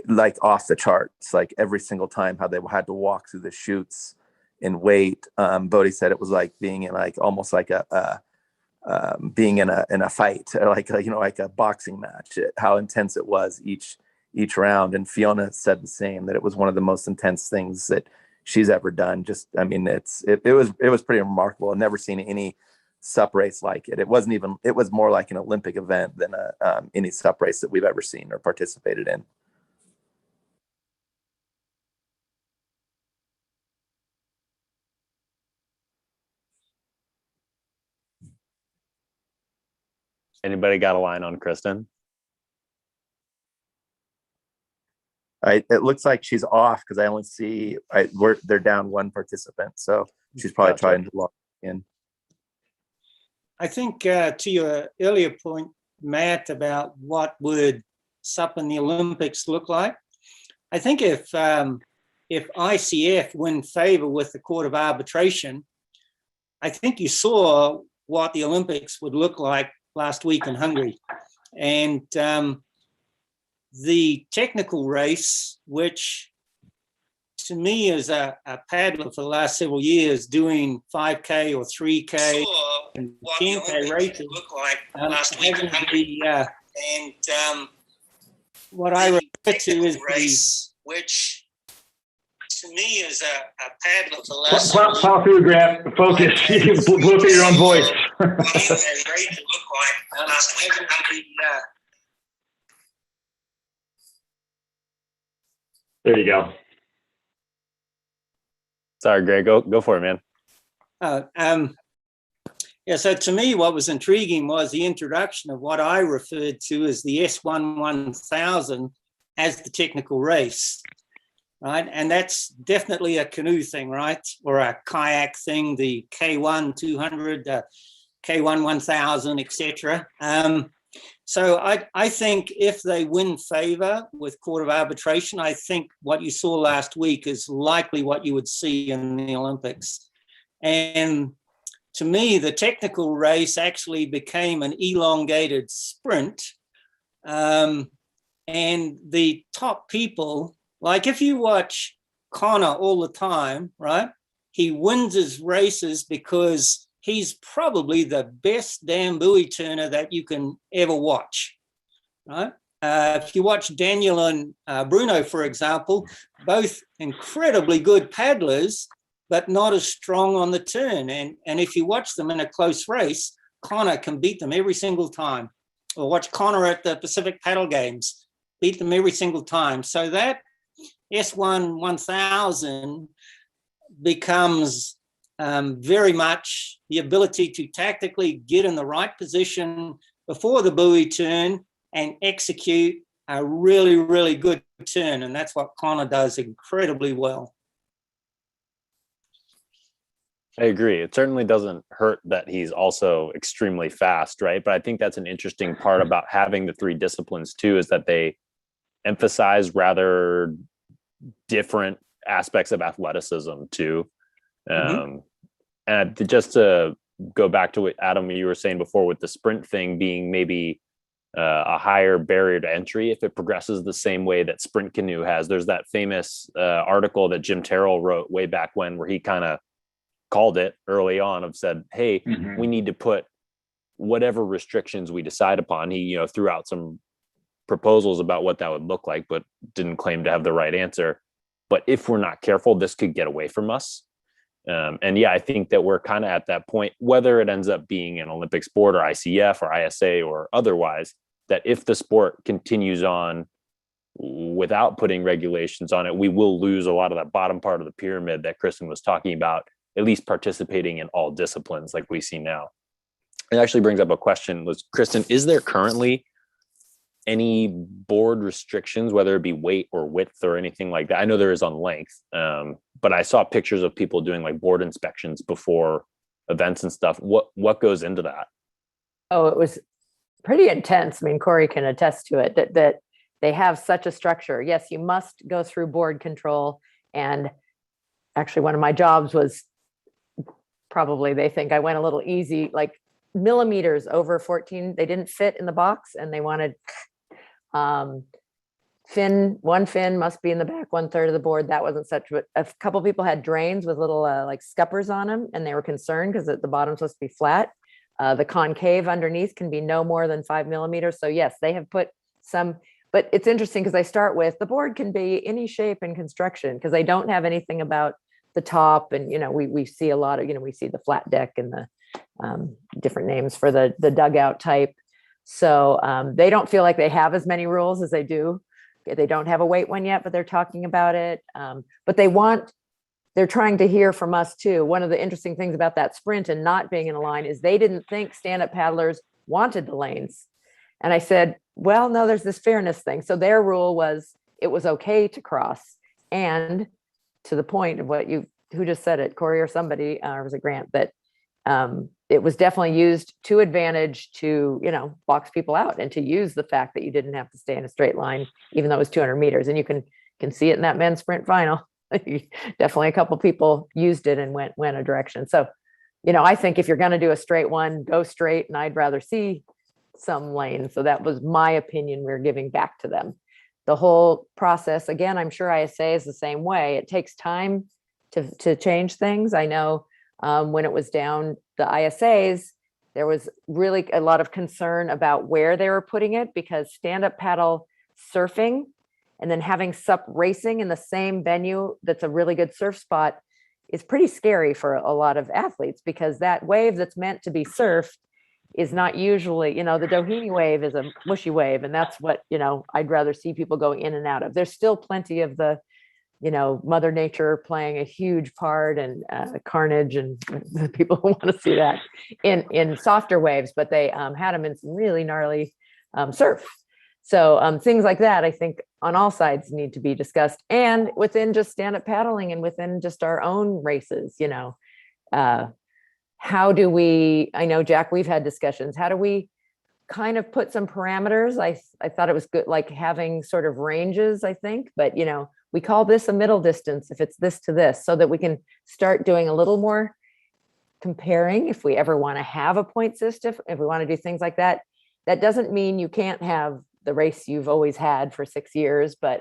like off the charts, like every single time how they had to walk through the chutes and wait. Bodie said it was like being in like almost like being in a fight, like like a boxing match, how intense it was each round. And Fiona said the same, that it was one of the most intense things that she's ever done. Just, I mean, it was pretty remarkable. I've never seen any sup race like it. It was more like an Olympic event than any sup race that we've ever seen or participated in. Anybody got a line on Kristen? It looks like she's off because I only see they're down one participant, so she's probably trying to log in. I think to your earlier point, Matt, about what would SUP in the Olympics look like, I think if ICF win favor with the Court of Arbitration, I think you saw what the Olympics would look like last week in Hungary. And the technical race, which to me as a paddler for the last several years, doing 5K or 3K and 10K races, look like last week in Hungary. What I refer to is race, which to me is a paddler for the last plow through, Grant. Focus. You can blow through your own voice. There you go. Sorry, Greg. Go for it, man. Yeah, so to me, what was intriguing was the introduction of what I referred to as the S1 1000 as the technical race, right? And that's definitely a canoe thing, right? Or a kayak thing, the K1 200, K1 1000, etc. So I think if they win favor with Court of Arbitration, I think what you saw last week is likely what you would see in the Olympics. And to me, the technical race actually became an elongated sprint. And the top people, like if you watch Connor all the time, right? He wins his races because he's probably the best damn buoy turner that you can ever watch, right? If you watch Daniel and Bruno, for example, both incredibly good paddlers, but not as strong on the turn. And if you watch them in a close race, Connor can beat them every single time. Or watch Connor at the Pacific Paddle Games, beat them every single time. So that S1 1000 becomes very much the ability to tactically get in the right position before the buoy turn and execute a really, really good turn. And that's what Connor does incredibly well. I agree. It certainly doesn't hurt that he's also extremely fast, right? But I think that's an interesting part about having the three disciplines too, is that they emphasize rather different aspects of athleticism too. And just to go back to what Adam, you were saying before with the sprint thing being maybe a higher barrier to entry if it progresses the same way that sprint canoe has. There's that famous article that Jim Terrell wrote way back when, where he kind of called it early on, of said, hey, we need to put whatever restrictions we decide upon. He, threw out some proposals about what that would look like, but didn't claim to have the right answer. But if we're not careful, this could get away from us. And yeah, I think that we're kind of at that point, whether it ends up being an Olympic sport or ICF or ISA or otherwise, that if the sport continues on without putting regulations on it, we will lose a lot of that bottom part of the pyramid that Kristen was talking about, at least participating in all disciplines like we see now. it actually brings up a question. Was Kristen, is there currently any board restrictions, whether it be weight or width or anything like that? I know there is on length, but I saw pictures of people doing like board inspections before events and stuff. What goes into that? Oh, it was pretty intense. I mean, Corey can attest to it, that they have such a structure. Yes, you must go through board control. And actually one of my jobs was, probably they think I went a little easy, like millimeters over 14. They didn't fit in the box, and they wanted one fin must be in the back 1/3 of the board. That wasn't such, but a couple people had drains with little like scuppers on them, and they were concerned because the bottom's supposed to be flat. The concave underneath can be no more than 5 millimeters. So yes, they have put some, but it's interesting because they start with the board can be any shape in construction, because they don't have anything about the top. And, we see a lot of, we see the flat deck and the different names for the dugout type. So they don't feel like they have as many rules as they do. They don't have a weight one yet, but they're talking about it. But they're trying to hear from us too. One of the interesting things about that sprint and not being in a line is they didn't think stand-up paddlers wanted the lanes. And I said, well, no, there's this fairness thing. So their rule was it was okay to cross. And to the point of who just said it, Corey or somebody, or was it Grant, that it was definitely used to advantage to, box people out and to use the fact that you didn't have to stay in a straight line, even though it was 200 meters. And you can see it in that men's sprint final. Definitely a couple people used it and went a direction. So, I think if you're going to do a straight one, go straight, and I'd rather see some lanes. So that was my opinion we're giving back to them. The whole process, again, I'm sure ISA is the same way. It takes time to change things. I know when it was down the ISAs, there was really a lot of concern about where they were putting it, because stand-up paddle surfing and then having sup racing in the same venue that's a really good surf spot is pretty scary for a lot of athletes, because that wave that's meant to be surfed is not usually, the Doheny wave is a mushy wave, and that's what, I'd rather see people go in and out of. There's still plenty of the, Mother Nature playing a huge part, and carnage, and the people who want to see that in softer waves, but they had them in some really gnarly surf. So things like that, I think on all sides need to be discussed, and within just stand-up paddling and within just our own races, how do we, I know, Jack, we've had discussions, how do we kind of put some parameters? I thought it was good, like having sort of ranges, I think, but we call this a middle distance if it's this to this, so that we can start doing a little more comparing if we ever want to have a point system, if we want to do things like that. That doesn't mean you can't have the race you've always had for 6 years, but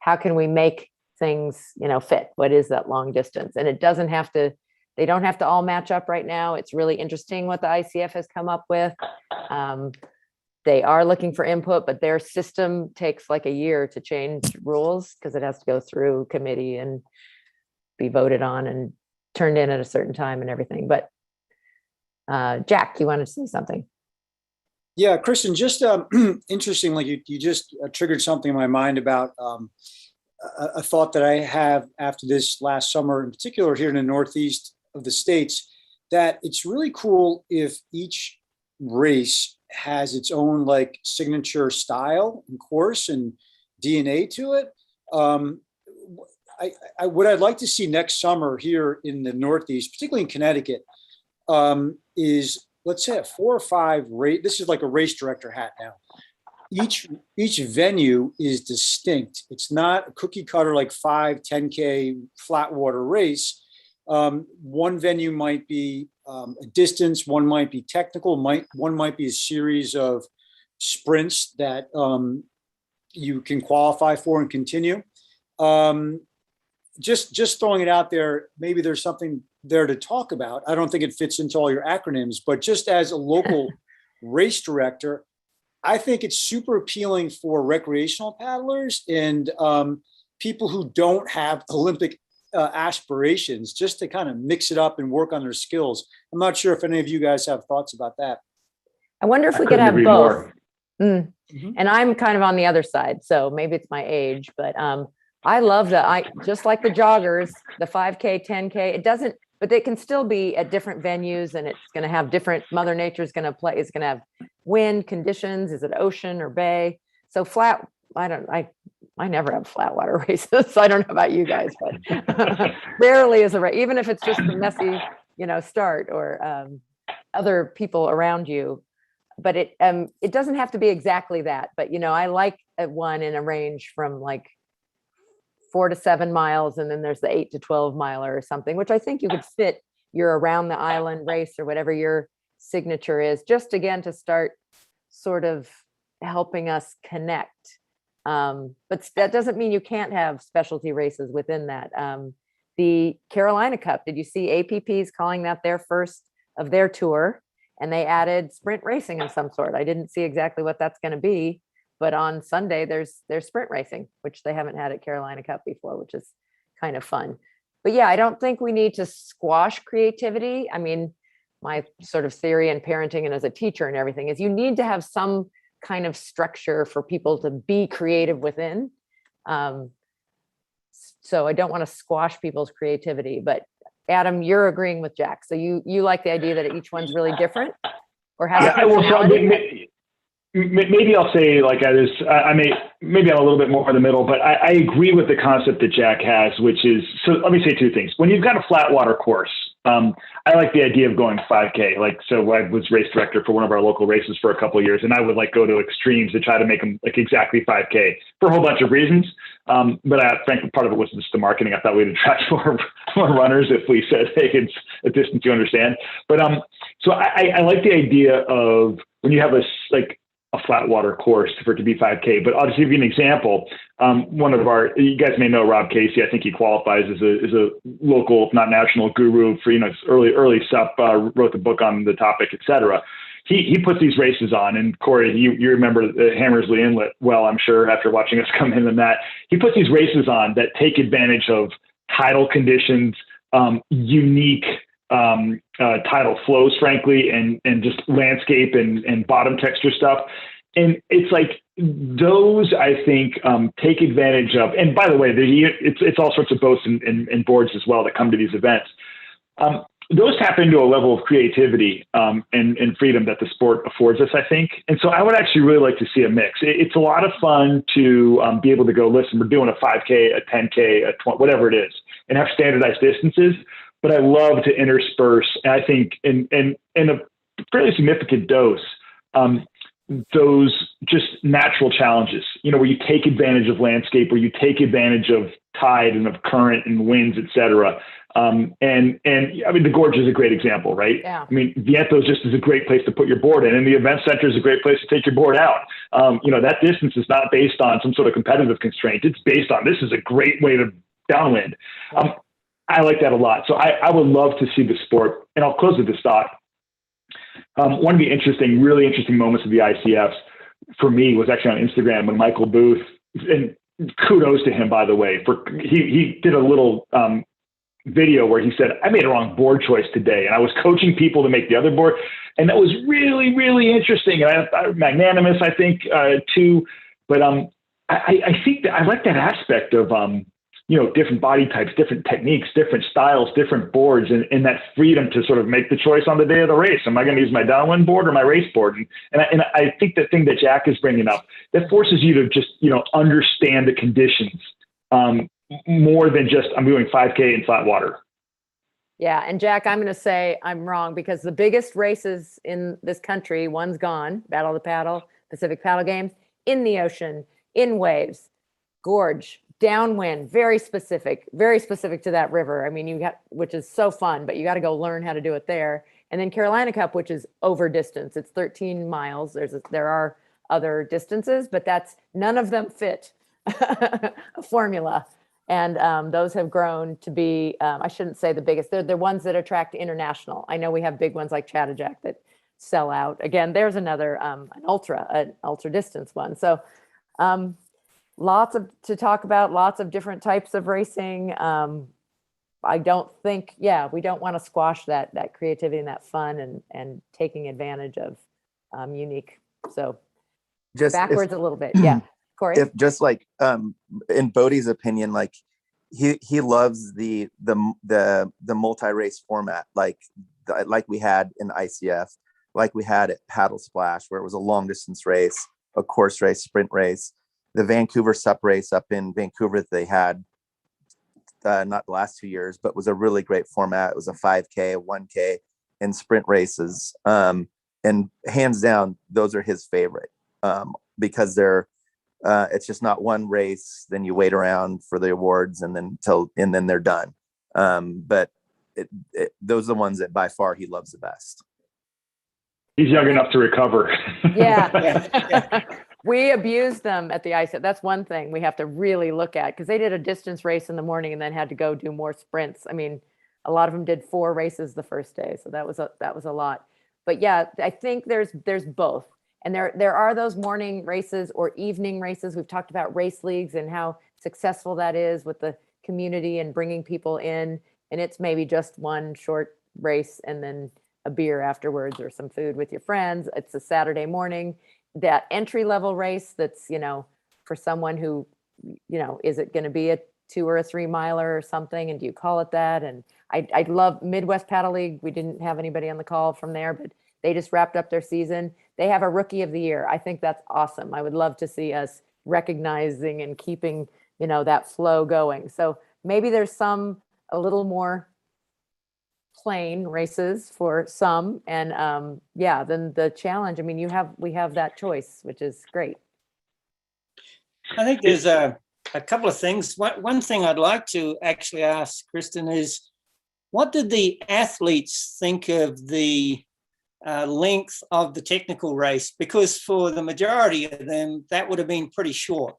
how can we make things, fit? What is that long distance? And they don't have to all match up right now. It's really interesting what the ICF has come up with. They are looking for input, but their system takes like a year to change rules, because it has to go through committee and be voted on and turned in at a certain time and everything. But Jack, you wanted to say something? Yeah, Kristen, just interesting, like you just triggered something in my mind about a thought that I have after this last summer, in particular here in the Northeast of the States, that it's really cool if each race has its own like signature style and course and DNA to it. What I'd like to see next summer here in the Northeast, particularly in Connecticut, is, let's say, a 4 or 5 race. This is like a race director hat now. Each venue is distinct. It's not a cookie cutter like 5, 10K flat water race. One venue might be a distance, one might be technical, one might be a series of sprints that you can qualify for and continue. Just throwing it out there, maybe there's something there to talk about. I don't think it fits into all your acronyms, but just as a local race director, I think it's super appealing for recreational paddlers and people who don't have Olympic aspirations, just to kind of mix it up and work on their skills. I'm not sure if any of you guys have thoughts about that. I wonder if we could have both. Mm-hmm. And I'm kind of on the other side, so maybe it's my age, but I love just like the joggers, the 5K, 10K, but they can still be at different venues, and it's going to have different, Mother Nature's going to play, it's going to have wind conditions. Is it ocean or bay? So flat, I never have flat water races. So I don't know about you guys, but rarely is a race, even if it's just a messy, start or other people around you. But it doesn't have to be exactly that. But, I like one in a range from like 4 to 7 miles. And then there's the 8 to 12 miler or something, which I think you could fit your around the island race or whatever your signature is, just again, to start sort of helping us connect. But that doesn't mean you can't have specialty races within that. The Carolina Cup, did you see APP's calling that their first of their tour? And they added sprint racing of some sort. I didn't see exactly what that's going to be, but on Sunday there's sprint racing, which they haven't had at Carolina Cup before, which is kind of fun. But yeah, I don't think we need to squash creativity. I mean, my sort of theory in parenting and as a teacher and everything is you need to have some kind of structure for people to be creative within. So I don't want to squash people's creativity, but Adam, you're agreeing with Jack. So you like the idea that each one's really different, or have I will. Maybe I'll say like maybe I'm a little bit more in the middle, but I agree with the concept that Jack has, which is, so let me say two things. When you've got a flat water course, I like the idea of going 5K. So I was race director for one of our local races for a couple of years, and I would go to extremes to try to make them exactly 5K for a whole bunch of reasons. But frankly, part of it was just the marketing. I thought we'd attract more runners if we said, hey, it's a distance you understand. But so I like the idea of when you have a flat water course for it to be 5K. But I'll just give you an example. One of you guys may know Rob Casey. I think he qualifies as a local, if not national guru for, early SUP, wrote the book on the topic, et cetera. He puts these races on, and Corey, you remember the Hammersley Inlet well, I'm sure, after watching us come in on that. He puts these races on that take advantage of tidal conditions, unique tidal flows, frankly, and just landscape and bottom texture stuff. And it's those, I think, take advantage of, and by the way, it's all sorts of boats and boards as well that come to these events. Those tap into a level of creativity and freedom that the sport affords us, I think. And so I would actually really like to see a mix. It's a lot of fun to be able to go, listen, we're doing a 5K, a 10K, a 20, whatever it is, and have standardized distances. But I love to intersperse, and I think in a fairly significant dose, those just natural challenges, where you take advantage of landscape, where you take advantage of tide and of current and winds, et cetera. And I mean, the Gorge is a great example, right? Yeah. I mean, Vientos just is a great place to put your board in, and the event center is a great place to take your board out. That distance is not based on some sort of competitive constraint. It's based on, this is a great way to downwind. I like that a lot. So I would love to see the sport, and I'll close with this thought. One of the really interesting moments of the ICFs for me was actually on Instagram when Michael Booth, and kudos to him, by the way, he did a little video where he said, I made a wrong board choice today, and I was coaching people to make the other board. And that was really, really interesting. And magnanimous, I think, too. But I think that I like that aspect of, different body types, different techniques, different styles, different boards, and that freedom to sort of make the choice on the day of the race. Am I going to use my downwind board or my race board? And I think the thing that Jack is bringing up, that forces you to just, understand the conditions more than just, I'm doing 5K in flat water. Yeah. And Jack, I'm going to say I'm wrong, because the biggest races in this country, one's gone, Battle of the Paddle, Pacific Paddle Games, in the ocean, in waves, gorge, downwind, very specific to that river. I mean, which is so fun, but you got to go learn how to do it there. And then Carolina Cup, which is over distance. It's 13 miles. There are other distances, but none of them fit a formula. And those have grown to be, I shouldn't say the biggest, they're the ones that attract international. I know we have big ones like Chattajack that sell out. Again, there's another, an ultra distance one. So lots to talk about, lots of different types of racing. I don't think, we don't want to squash that creativity and that fun and taking advantage of unique. So just backwards a little bit. Yeah. Corey? If just in Bodie's opinion, he loves the multi-race format, like we had in ICF, like we had at Paddle Splash, where it was a long distance race, a course race, sprint race. The Vancouver Sup Race up in Vancouver that they had, not the last 2 years, but was a really great format. It was a 5K, a 1K, and sprint races. And hands down, those are his favorite, because they're it's just not one race, then you wait around for the awards and then they're done. But those are the ones that by far he loves the best. He's young enough to recover. Yeah. We abused them at the ICF. That's one thing we have to really look at, because they did a distance race in the morning and then had to go do more sprints. I mean, a lot of them did 4 races the first day, so that was a lot. But yeah, I think there's both. And there are those morning races or evening races. We've talked about race leagues and how successful that is with the community and bringing people in. And it's maybe just one short race and then a beer afterwards or some food with your friends. It's a Saturday morning. That entry level race that's, for someone who, is it going to be a 2 or a 3 miler or something? And do you call it that? And I love Midwest Paddle League. We didn't have anybody on the call from there, but they just wrapped up their season. They have a rookie of the year. I think that's awesome. I would love to see us recognizing and keeping, that flow going. So maybe there's a little more plain races for some. And then the challenge, I mean, we have that choice, which is great. I think there's a couple of things. One thing I'd like to actually ask Kristen is, what did the athletes think of the length of the technical race? Because for the majority of them, that would have been pretty short.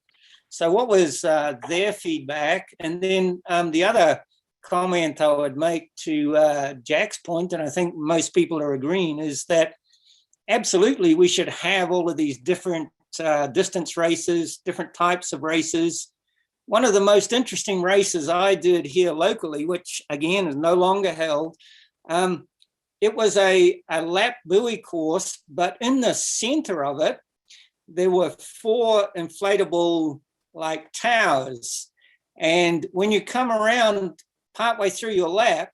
So what was their feedback? And then the other comment I would make to Jack's point, and I think most people are agreeing, is that absolutely we should have all of these different distance races, different types of races. One of the most interesting races I did here locally, which again is no longer held, it was a lap buoy course, but in the center of it, there were 4 inflatable towers. And when you come around partway through your lap,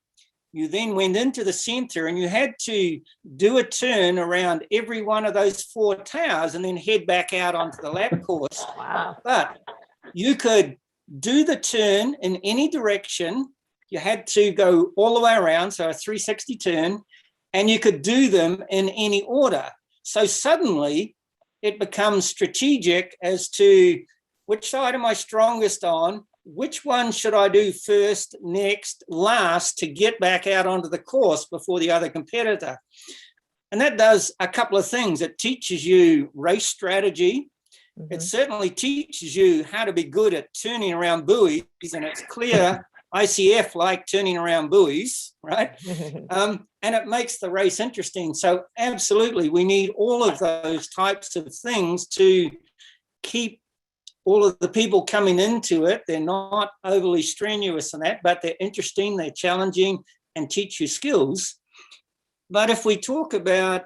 you then went into the center and you had to do a turn around every one of those 4 towers and then head back out onto the lap course. Wow. But you could do the turn in any direction. You had to go all the way around, so a 360 turn, and you could do them in any order. So suddenly it becomes strategic as to which side am I strongest on, which one should I do first, next, last to get back out onto the course before the other competitor. And that does a couple of things. It teaches you race strategy. Mm-hmm. It certainly teaches you how to be good at turning around buoys, and it's clear ICF like turning around buoys, right? And it makes the race interesting. So absolutely, we need all of those types of things to keep all of the people coming into it. They're not overly strenuous in that, but they're interesting, they're challenging, and teach you skills. But if we talk about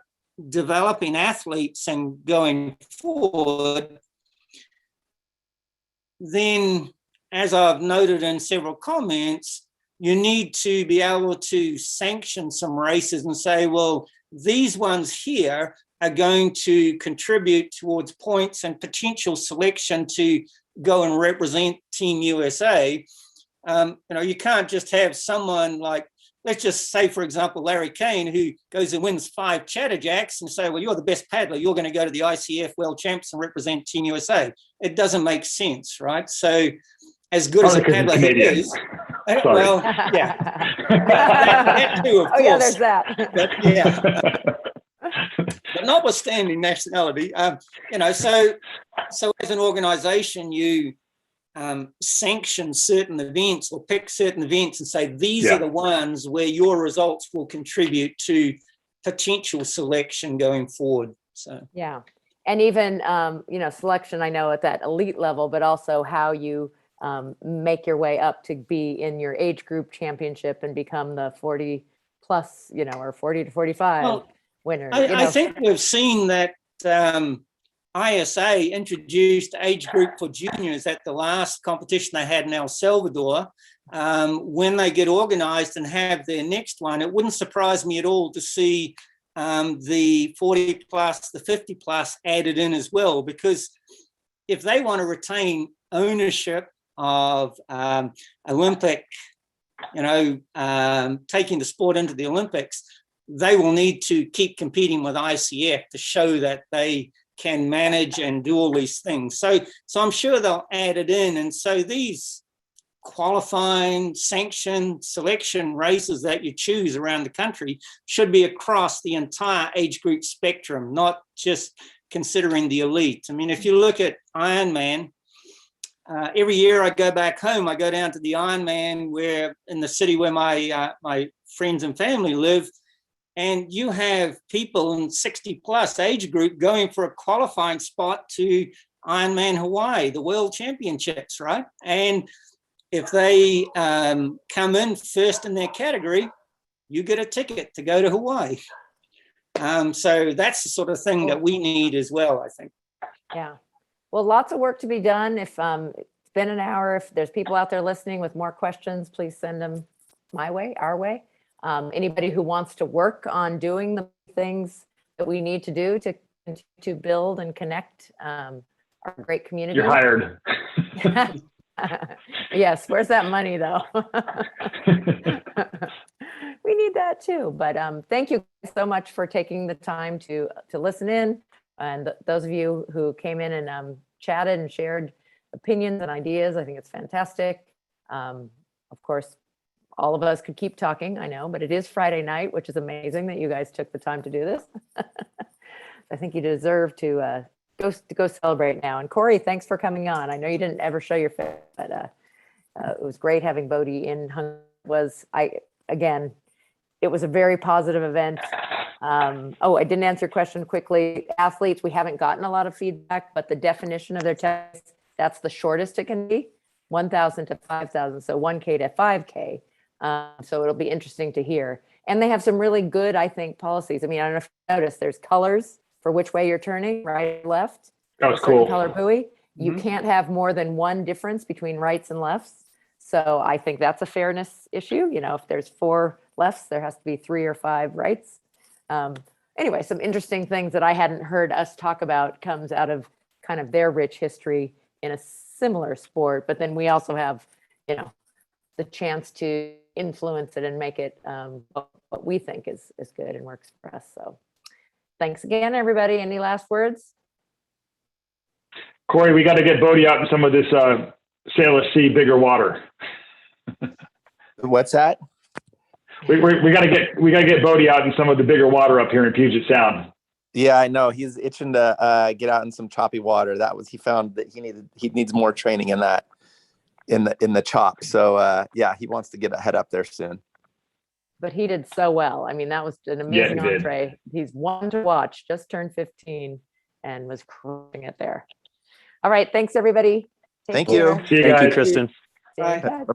developing athletes and going forward, then, as I've noted in several comments, you need to be able to sanction some races and say, well, these ones here are going to contribute towards points and potential selection to go and represent Team USA. You can't just have someone like, let's just say, for example, Larry Kane, who goes and wins 5 Chatterjacks and say, well, you're the best paddler. You're going to go to the ICF World Champs and represent Team USA. It doesn't make sense, right? So as good as a paddler he is, well, yeah. that too, of course. Oh, yeah, there's that. But yeah. But notwithstanding nationality, so as an organization, you sanction certain events or pick certain events and say, these are the ones where your results will contribute to potential selection going forward. So, yeah. And even, selection, I know at that elite level, but also how you make your way up to be in your age group championship and become the 40 plus, or 40 to 45 winner. I think we've seen that ISA introduced age group for juniors at the last competition they had in El Salvador. When they get organized and have their next one, it wouldn't surprise me at all to see the 40 plus, the 50 plus added in as well, because if they want to retain ownership of Olympic, taking the sport into the Olympics, they will need to keep competing with ICF to show that they can manage and do all these things. So I'm sure they'll add it in. And so these qualifying, sanctioned, selection races that you choose around the country should be across the entire age group spectrum, not just considering the elite. I mean, if you look at Ironman, every year I go back home, I go down to the Ironman where in the city where my friends and family live, and you have people in 60 plus age group going for a qualifying spot to Ironman Hawaii, the World Championships, right? And if they come in first in their category, you get a ticket to go to Hawaii. So that's the sort of thing that we need as well, I think. Yeah. Well, lots of work to be done. If it's been an hour, if there's people out there listening with more questions, please send them my way, our way. Anybody who wants to work on doing the things that we need to do to continue to build and connect our great community. You're hired. Yes, where's that money though? We need that too. But thank you so much for taking the time to listen in. And those of you who came in and chatted and shared opinions and ideas, I think it's fantastic. Of course, all of us could keep talking, I know, but it is Friday night, which is amazing that you guys took the time to do this. I think you deserve to go celebrate now. And Corey, thanks for coming on. I know you didn't ever show your face, but it was great having Bodhi in. It was a very positive event. I didn't answer your question quickly. Athletes, we haven't gotten a lot of feedback, but the definition of their test, that's the shortest it can be, 1,000 to 5,000, so 1K to 5K. So it'll be interesting to hear. And they have some really good, I think, policies. I mean, I don't know if you noticed, there's colors for which way you're turning, right or left. That was cool. Color buoy. You can't have more than one difference between rights and lefts. So I think that's a fairness issue. If there's 4 lefts, there has to be 3 or 5 rights. Anyway, some interesting things that I hadn't heard us talk about comes out of kind of their rich history in a similar sport. But then we also have, the chance to influence it and make it what we think is good and works for us. So thanks again, everybody. Any last words? Corey, we got to get Bodhi out in some of this Sailor Sea bigger water. What's that? We got to get Bodhi out in some of the bigger water up here in Puget Sound. Yeah, I know. He's itching to get out in some choppy water. He found that he needs more training in that, in the chop. So yeah, he wants to get a head up there soon. But he did so well. I mean, that was an amazing entree. He's one to watch, just turned 15 and was crushing it there. All right. Thanks, everybody. Thank you. See you guys. Thank you, Kristen. Bye. Bye-bye.